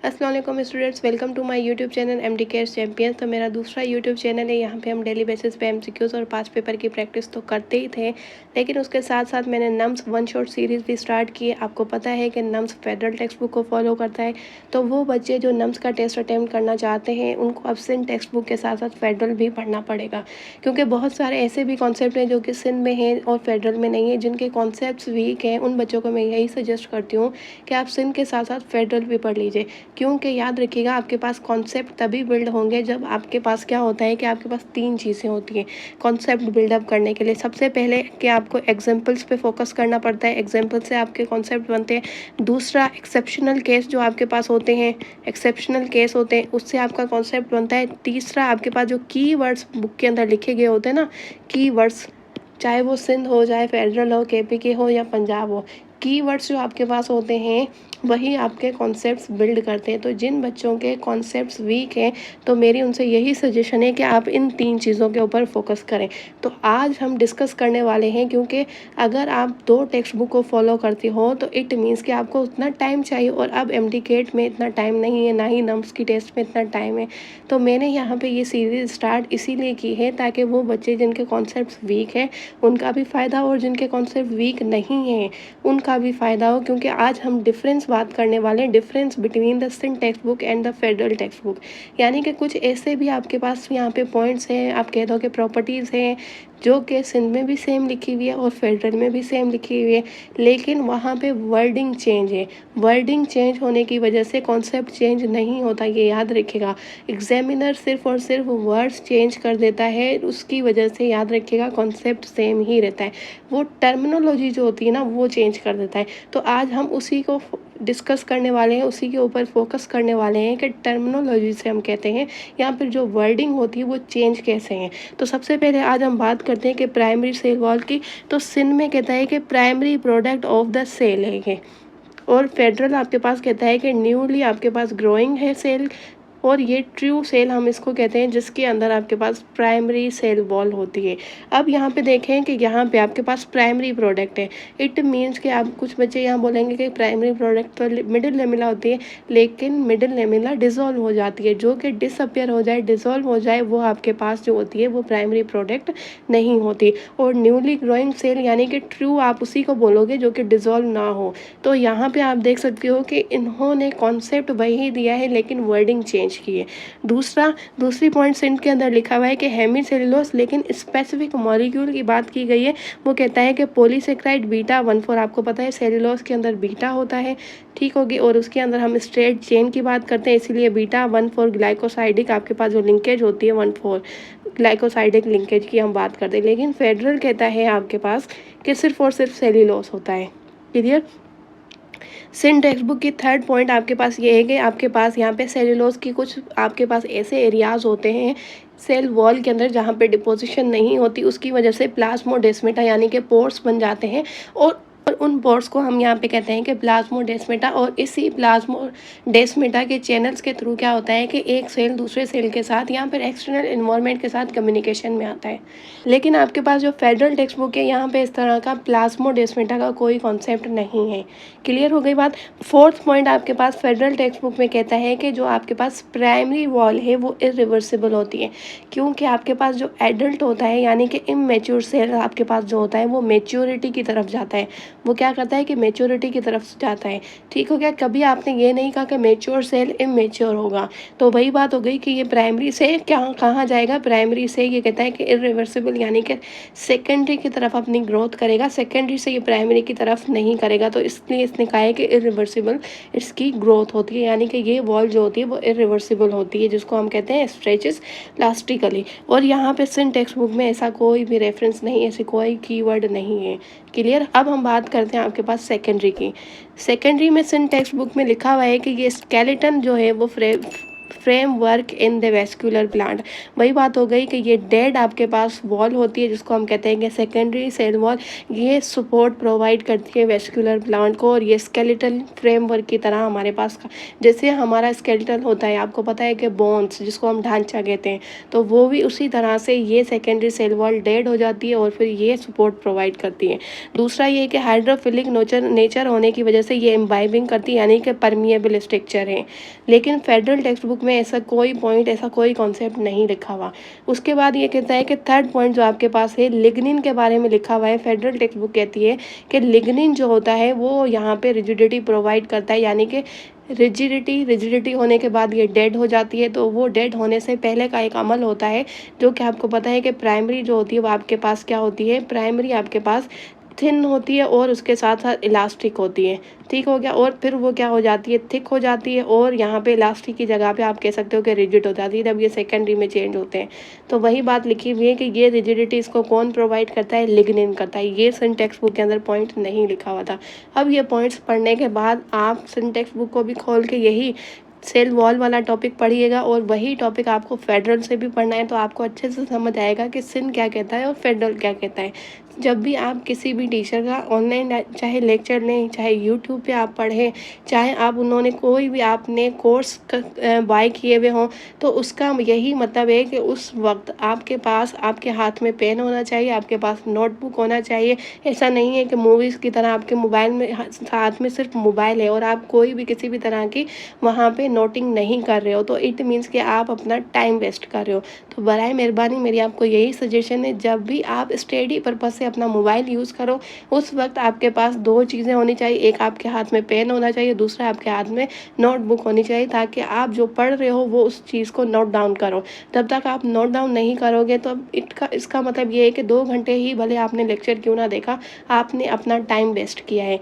अस्सलाम वालेकुम students, welcome to my YouTube channel MD care champions. तो मेरा दूसरा यूट्यूब चैनल है। यहाँ पे हम डेली बेसिस पे एमसीक्यूज़ और पास पेपर की प्रैक्टिस तो करते ही थे, लेकिन उसके साथ साथ मैंने नम्स वन शॉट सीरीज़ भी स्टार्ट की है। आपको पता है कि नम्स फेडरल टेक्स्ट बुक को फॉलो करता है, तो वो बच्चे जो नम्स का टेस्ट अटैम्प्ट करना चाहते हैं उनको अब सिंध टेक्स्ट बुक के साथ साथ फेडरल भी पढ़ना पड़ेगा, क्योंकि बहुत सारे ऐसे भी कॉन्सेप्ट हैं जो कि सिंध में हैं और फेडरल में नहीं है, जिनके कॉन्सेप्ट वीक हैं। उन बच्चों को मैं यही सजेस्ट करती हूँ कि आप सिंध के साथ साथ फेडरल भी पढ़ लीजिए, क्योंकि याद रखिएगा आपके पास कॉन्सेप्ट तभी बिल्ड होंगे जब आपके पास क्या होता है कि आपके पास तीन चीज़ें होती हैं कॉन्सेप्ट बिल्डअप करने के लिए। सबसे पहले कि आपको एग्जांपल्स पे फोकस करना पड़ता है, एग्जांपल से आपके कॉन्सेप्ट बनते हैं। दूसरा, एक्सेप्शनल केस जो आपके पास होते हैं, एक्सेप्शनल केस होते हैं, उससे आपका कॉन्सेप्ट बनता है। तीसरा, आपके पास जो कीवर्ड्स बुक के अंदर लिखे गए होते हैं ना, कीवर्ड्स, चाहे वो सिंध हो, चाहे फेडरल हो, केपी के हो या पंजाब हो, कीवर्ड्स जो आपके पास होते हैं वही आपके कॉन्सेप्ट्स बिल्ड करते हैं। तो जिन बच्चों के कॉन्सेप्ट्स वीक हैं, तो मेरी उनसे यही सजेशन है कि आप इन तीन चीज़ों के ऊपर फोकस करें। तो आज हम डिस्कस करने वाले हैं, क्योंकि अगर आप दो टेक्स्ट बुक को फॉलो करते हो तो इट मीन्स कि आपको उतना टाइम चाहिए, और अब एमडीकेट में इतना टाइम नहीं है, ना ही नम्स की टेस्ट में इतना टाइम है। तो मैंने यहाँ पे ये सीरीज़ स्टार्ट इसीलिए की है ताकि वो बच्चे जिनके कॉन्सेप्ट्स वीक हैं उनका भी फ़ायदा, और जिनके कॉन्सेप्ट वीक नहीं हैं उनका भी फ़ायदा हो। क्योंकि आज हम डिफरेंस बात करने वाले हैं, difference between the Sindh text book and the federal text book. यानी कि कुछ ऐसे भी आपके पास यहाँ पे पॉइंट्स हैं, आप कह दो कि प्रॉपर्टीज़ हैं, जो कि सिंध में भी सेम लिखी हुई है और फेडरल में भी सेम लिखी हुई है, लेकिन वहाँ पे वर्डिंग चेंज है। वर्डिंग चेंज होने की वजह से कॉन्सेप्ट चेंज नहीं होता, ये याद रखिएगा। एग्जामिनर सिर्फ और सिर्फ वर्ड्स चेंज कर देता है, उसकी वजह से याद रखिएगा कॉन्सेप्ट सेम ही रहता है। वो टर्मिनोलॉजी जो होती है ना, वो चेंज कर देता है। तो आज हम उसी को डिस्कस करने वाले हैं, उसी के ऊपर फोकस करने वाले हैं कि टर्मिनोलॉजी से हम कहते हैं यहाँ पर जो वर्डिंग होती है वो चेंज कैसे हैं। तो सबसे पहले आज हम बात करते हैं कि प्राइमरी सेल वॉल की। तो सिंध में कहता है कि primary product of the cell है ये, और फेडरल आपके पास कहता है कि न्यूली आपके पास ग्रोइंग है सेल, और ये ट्रू सेल हम इसको कहते हैं जिसके अंदर आपके पास प्राइमरी सेल वॉल होती है। अब यहाँ पे देखें कि यहाँ पे आपके पास प्राइमरी प्रोडक्ट है, इट मीन्स कि आप कुछ बच्चे यहाँ बोलेंगे कि प्राइमरी प्रोडक्ट तो मिडिल लेमिला होती है, लेकिन मिडिल लेमिला डिज़ोल्व हो जाती है। जो कि डिसअपियर हो जाए, डिज़ोल्व हो जाए, वो आपके पास जो होती है वो प्राइमरी प्रोडक्ट नहीं होती। और न्यूली ग्रोइंग सेल यानी कि ट्रू आप उसी को बोलोगे जो कि डिज़ोल्व ना हो। तो यहाँ पे आप देख सकते हो कि इन्होंने कॉन्सेप्ट वही दिया है लेकिन वर्डिंग चेंज की है। दूसरी पॉइंट सिंध के अंदर लिखा हुआ है कि हेमी सेलुलोज, लेकिन स्पेसिफिक मॉलिक्यूल की बात की गई है। वो कहता है कि पॉलीसेक्राइड बीटा 14, आपको पता है सेलुलोज के अंदर बीटा होता है, ठीक होगी, और उसके अंदर हम स्ट्रेट चेन की बात करते हैं, इसीलिए बीटा 14 ग्लाइकोसाइडिक आपके पास जो लिंकेज होती है 14 ग्लाइकोसाइडिक लिंकेज की हम बात करते हैं। लेकिन फेडरल कहता है आपके पास कि सिर्फ और सिर्फ सेलुलोज होता है। क्लियर। सिंध टेक्स्ट बुक की थर्ड पॉइंट आपके पास ये है कि आपके पास यहाँ पे सेलुलोज की कुछ आपके पास ऐसे एरियाज होते हैं सेल वॉल के अंदर जहाँ पे डिपोजिशन नहीं होती, उसकी वजह से प्लाज्मोडेस्माटा यानी कि पोर्स बन जाते हैं, और उन पोर्स को हम यहाँ पे कहते हैं कि प्लाज्मोडेस्माटा। और इसी प्लाज्मोडेस्माटा के चैनल्स के थ्रू क्या होता है कि एक सेल दूसरे सेल के साथ यहाँ पर एक्सटर्नल इन्वायरमेंट के साथ कम्युनिकेशन में आता है। लेकिन आपके पास जो फेडरल टेक्स्ट बुक है यहाँ पे इस तरह का प्लाज्मोडेस्माटा का कोई कॉन्सेप्ट नहीं है। क्लियर हो गई बात। फोर्थ पॉइंट आपके पास फेडरल टेक्स्ट बुक में कहता है कि जो आपके पास प्राइमरी वॉल है वो इरिवर्सिबल होती है, क्योंकि आपके पास जो एडल्ट होता है यानी कि इमेच्योर सेल आपके पास जो होता है वो मेच्योरिटी की तरफ जाता है। वो क्या करता है कि मेच्योरिटी की तरफ जाता है, ठीक हो गया। कभी आपने ये नहीं कहा कि मेच्योर सेल इमेच्योर होगा, तो वही बात हो गई कि ये प्राइमरी से क्या कहाँ जाएगा, प्राइमरी से ये कहता है कि इरिवर्सिबल यानी कि सेकेंडरी की तरफ अपनी ग्रोथ करेगा, सेकेंडरी से ये प्राइमरी की तरफ नहीं करेगा। तो इसलिए इसने कहा है कि इरिवर्सिबल इसकी ग्रोथ होती है, यानी कि ये वॉल जो होती है वो इरिवर्सिबल होती है, जिसको हम कहते हैं स्ट्रेचेस प्लास्टिकली। और यहाँ पे सिंध टेक्स्ट बुक में ऐसा कोई भी रेफरेंस नहीं, ऐसी कोई कीवर्ड नहीं है। क्लियर। अब हम बात करते हैं आपके पास सेकेंडरी की। सेकेंडरी में सिंध टेक्स्ट बुक में लिखा हुआ है कि ये स्केलेटन जो है वो framework in the vascular plant. वही बात हो गई कि ये डेड आपके पास वॉल होती है जिसको हम कहते हैं कि सेकेंडरी सेल वॉल, ये सपोर्ट प्रोवाइड करती है वेस्कुलर प्लांट को, और ये स्केलेटल फ्रेमवर्क की तरह हमारे पास जैसे हमारा स्केलेटल होता है, आपको पता है कि बोन्स जिसको हम ढांचा कहते हैं, तो वो भी उसी तरह से ये सेकेंडरी सेल वॉल डेड हो जाती है और फिर ये सपोर्ट प्रोवाइड करती है। दूसरा ये कि हाइड्रोफिलिक नेचर होने की वजह से ये इम्बाइबिंग करती है, यानी कि परमिएबल स्ट्रक्चर है। लेकिन फेडरल टेक्स्ट बुक में ऐसा कोई पॉइंट, ऐसा कोई कॉन्सेप्ट नहीं लिखा हुआ। उसके बाद ये कहता है कि थर्ड पॉइंट जो आपके पास है लिग्निन के बारे में लिखा हुआ है। फेडरल टेक्स्ट बुक कहती है कि लिग्निन जो होता है वो यहाँ पे रिजिडिटी प्रोवाइड करता है, यानी कि रिजिडिटी होने के बाद ये डेड हो जाती है। तो वो डेड होने से पहले का एक अमल होता है जो कि आपको पता है कि प्राइमरी जो होती है वो आपके पास क्या होती है, प्राइमरी आपके पास थिन होती है और उसके साथ साथ इलास्टिक होती है। ठीक हो गया। और फिर वो क्या हो जाती है, थिक हो जाती है, और यहाँ पे इलास्टिक की जगह पे आप कह सकते हो कि रिजिड हो जाती है, जब ये सेकेंडरी में चेंज होते हैं। तो वही बात लिखी हुई है कि ये रिजिडिटी इसको कौन प्रोवाइड करता है, लिग्निन करता है। ये सन टेक्स्ट बुक के अंदर पॉइंट नहीं लिखा हुआ था। अब ये पॉइंट्स पढ़ने के बाद आप सन टेक्स्ट बुक को भी खोल के यही सेल वॉल वाला टॉपिक पढ़िएगा, और वही टॉपिक आपको फेडरल से भी पढ़ना है, तो आपको अच्छे से समझ आएगा कि सिन क्या कहता है और फेडरल क्या कहता है। जब भी आप किसी भी टीचर का ऑनलाइन चाहे लेक्चर लें, चाहे यूट्यूब पे आप पढ़ें, चाहे आप उन्होंने कोई भी आपने कोर्स बाय किए हुए हों, तो उसका यही मतलब है कि उस वक्त आपके पास आपके हाथ में पेन होना चाहिए, आपके पास नोटबुक होना चाहिए। ऐसा नहीं है कि मूवीज़ की तरह आपके मोबाइल में हाथ में सिर्फ मोबाइल है और आप कोई भी किसी भी तरह की वहाँ पे नोटिंग नहीं कर रहे हो, तो इट मीन्स कि आप अपना टाइम वेस्ट कर रहे हो। तो बराए मेहरबानी मेरी आपको यही सजेशन है, जब भी आप स्टडी पर्पज़ से अपना मोबाइल यूज़ करो, उस वक्त आपके पास दो चीज़ें होनी चाहिए। एक आपके हाथ में पेन होना चाहिए, दूसरा आपके हाथ में नोटबुक होनी चाहिए, ताकि आप जो पढ़ रहे हो वो उस चीज़ को नोट डाउन करो। तब तक आप नोट डाउन नहीं करोगे तो इसका मतलब ये है कि 2 घंटे ही भले आपने लेक्चर क्यों ना देखा, आपने अपना टाइम वेस्ट किया है।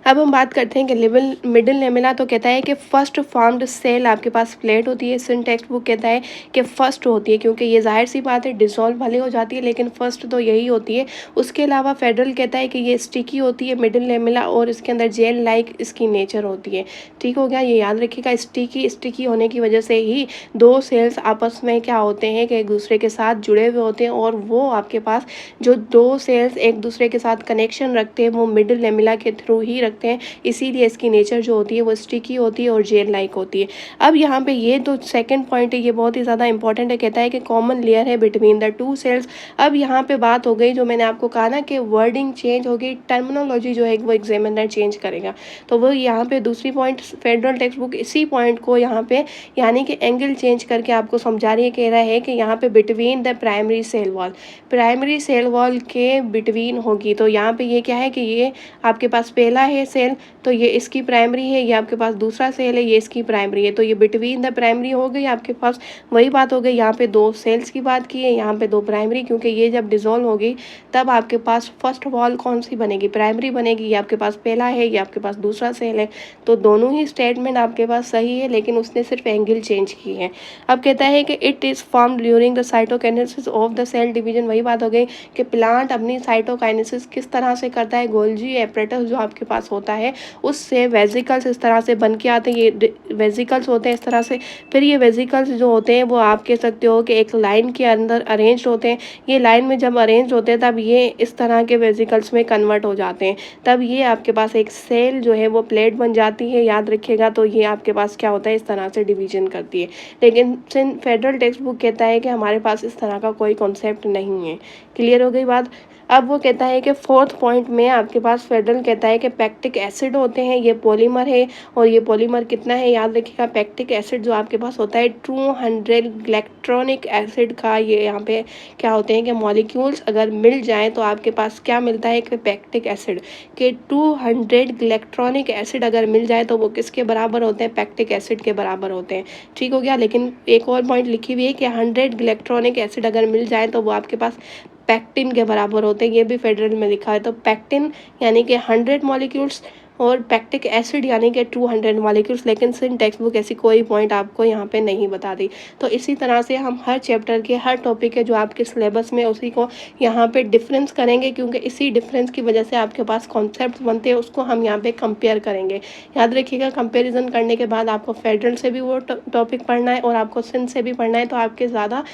अब हम बात करते हैं कि मिडिल लेमेला। तो कहता है कि फर्स्ट फॉर्म्ड सेल आपके पास प्लेट होती है। सिन टेक्स्ट बुक कहता है कि फर्स्ट होती है, क्योंकि ये जाहिर सी बात है डिसॉल्व भले हो जाती है, लेकिन फर्स्ट तो यही होती है। उसके अलावा फेडरल कहता है कि ये स्टिकी होती है मिडिल लेमेला, और इसके अंदर जेल लाइक इसकी नेचर होती है। ठीक हो गया, ये याद रखिएगा। स्टिकी होने की वजह से ही दो सेल्स आपस में क्या होते हैं कि एक दूसरे के साथ जुड़े हुए होते हैं, और वो आपके पास जो दो सेल्स एक दूसरे के साथ कनेक्शन रखते हैं वो मिडिल लेमेला के थ्रू ही रखते हैं। इसीलिए इसकी नेचर जो होती है वो स्टिकी होती है और जेल लाइक होती है। अब यहाँ पे ये तो सेकंड पॉइंट है, ये बहुत ही ज़्यादा इंपॉर्टेंट है। कहता है कि कॉमन लेयर है बिटवीन द टू सेल्स। अब यहाँ पे बात हो गई जो मैंने आपको कहा ना कि वर्डिंग चेंज होगी, टर्मिनोलॉजी जो है वो एग्जामिनर चेंज करेगा। तो वो यहाँ पे दूसरी पॉइंट फेडरल टेक्स्ट बुक इसी पॉइंट को यहाँ पे यानी कि एंगल चेंज करके आपको समझा रही है, कह रहा है कि यहाँ पे between the primary cell wall, primary cell wall के बिटवीन होगी। तो यहाँ पे ये क्या है कि ये आपके पास पहला है सेल, तो ये इसकी प्राइमरी है, ये आपके पास दूसरा सेल है, ये इसकी प्राइमरी है, तो ये बिटवीन द प्राइमरी हो गई आपके पास। वही बात हो गई, यहाँ पे दो सेल्स की बात की है, यहाँ पे दो प्राइमरी, क्योंकि ये जब डिसॉल्व होगी तब आपके पास फर्स्ट वॉल कौन सी बनेगी, प्राइमरी बनेगी। ये आपके पास पहला है, ये आपके पास दूसरा सेल है। तो दोनों ही स्टेटमेंट आपके पास सही है, लेकिन उसने सिर्फ एंगल चेंज की है। अब कहता है कि it is formed during the cytokinesis of the cell division. वही बात हो गई कि प्लांट अपनी साइटोकाइनेसिस किस तरह से करता है, गोल्जी एपरेटस जो आपके पास होता है उससे वेजिकल्स इस तरह से बन के आते हैं, ये वेजिकल्स होते हैं इस तरह से। फिर ये वेजिकल्स जो होते हैं वो आप कह सकते हो कि एक लाइन के अंदर अरेंज होते हैं। ये लाइन में जब अरेंज होते हैं तब ये इस तरह के वेजिकल्स में कन्वर्ट हो जाते हैं, तब ये आपके पास एक सेल जो है वो प्लेट बन जाती है, याद रखिएगा। तो ये आपके पास क्या होता है, इस तरह से डिवीजन करती है। लेकिन फेडरल टेक्स्ट बुक कहता है कि हमारे पास इस तरह का कोई कॉन्सेप्ट नहीं है। क्लियर हो गई बात। अब वो कहता है कि फोर्थ पॉइंट में आपके पास फेडरल कहता है कि पैक्टिक एसिड होते हैं, ये पॉलीमर है, और ये पॉलीमर कितना है याद रखिएगा। पैक्टिक एसिड जो आपके पास होता है 200 ग्लैक्ट्रॉनिक एसिड का, ये यहाँ पे क्या होते हैं कि मॉलिक्यूल्स अगर मिल जाएं तो आपके पास क्या मिलता है कि पैक्टिक एसिड के 200 ग्लैक्ट्रॉनिक एसिड अगर मिल जाए तो वो किसके बराबर होते हैं, पैक्टिक एसिड के बराबर होते हैं। ठीक हो गया। लेकिन एक और पॉइंट लिखी हुई है कि 100 ग्लैक्ट्रॉनिक एसिड अगर मिल जाए तो वो आपके पास पैक्टिन के बराबर होते हैं, ये भी फेडरल में लिखा है। तो पैक्टिन यानी कि 100 मॉलिक्यूल्स और पैक्टिक एसिड यानी कि 200 मॉलिक्यूल्स, लेकिन सिंह टेक्स्ट बुक ऐसी कोई पॉइंट आपको यहाँ पे नहीं बताती। तो इसी तरह से हम हर चैप्टर के हर टॉपिक के जो आपके सिलेबस में उसी को यहाँ पे डिफरेंस करेंगे, क्योंकि इसी डिफरेंस की वजह से आपके पास कॉन्सेप्ट बनते हैं, उसको हम यहाँ पे कंपेयर करेंगे। याद रखिएगा, कंपैरिजन करने के बाद आपको फेडरल से भी वो टॉपिक पढ़ना है और आपको सिंध से भी पढ़ना है, तो आपके ज़्यादा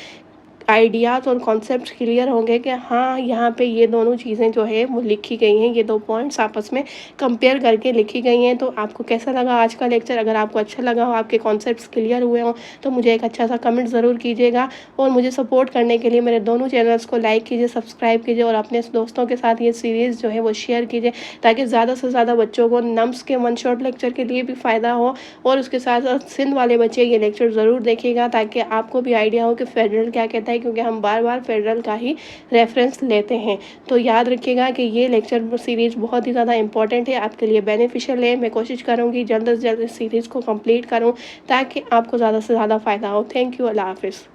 आइडियाज़ और कॉन्सेप्ट्स क्लियर होंगे कि हाँ यहाँ पे ये दोनों चीज़ें जो है वो लिखी गई हैं, ये दो पॉइंट्स आपस में कंपेयर करके लिखी गई हैं। तो आपको कैसा लगा आज का लेक्चर? अगर आपको अच्छा लगा हो, आपके कॉन्सेप्ट्स क्लियर हुए हों, तो मुझे एक अच्छा सा कमेंट ज़रूर कीजिएगा। और मुझे सपोर्ट करने के लिए मेरे दोनों चैनल्स को लाइक कीजिए, सब्सक्राइब कीजिए और अपने दोस्तों के साथ ये सीरीज़ जो है वो शेयर कीजिए, ताकि ज़्यादा से ज़्यादा बच्चों को नम्स के वन शॉट लेक्चर के लिए भी फ़ायदा हो। और उसके साथ साथ सिंध वाले बच्चे ये लेक्चर ज़रूर देखिएगा, ताकि आपको भी आइडिया हो कि फेडरल क्या कहता है, क्योंकि हम बार बार फेडरल का ही रेफरेंस लेते हैं। तो याद रखिएगा कि ये लेक्चर सीरीज़ बहुत ही ज़्यादा इंपॉर्टेंट है, आपके लिए बेनिफिशियल है। मैं कोशिश करूँगी जल्द से जल्द इस सीरीज़ को कंप्लीट करूँ, ताकि आपको ज़्यादा से ज़्यादा फ़ायदा हो। Thank you. अल्लाह हाफ़िज़।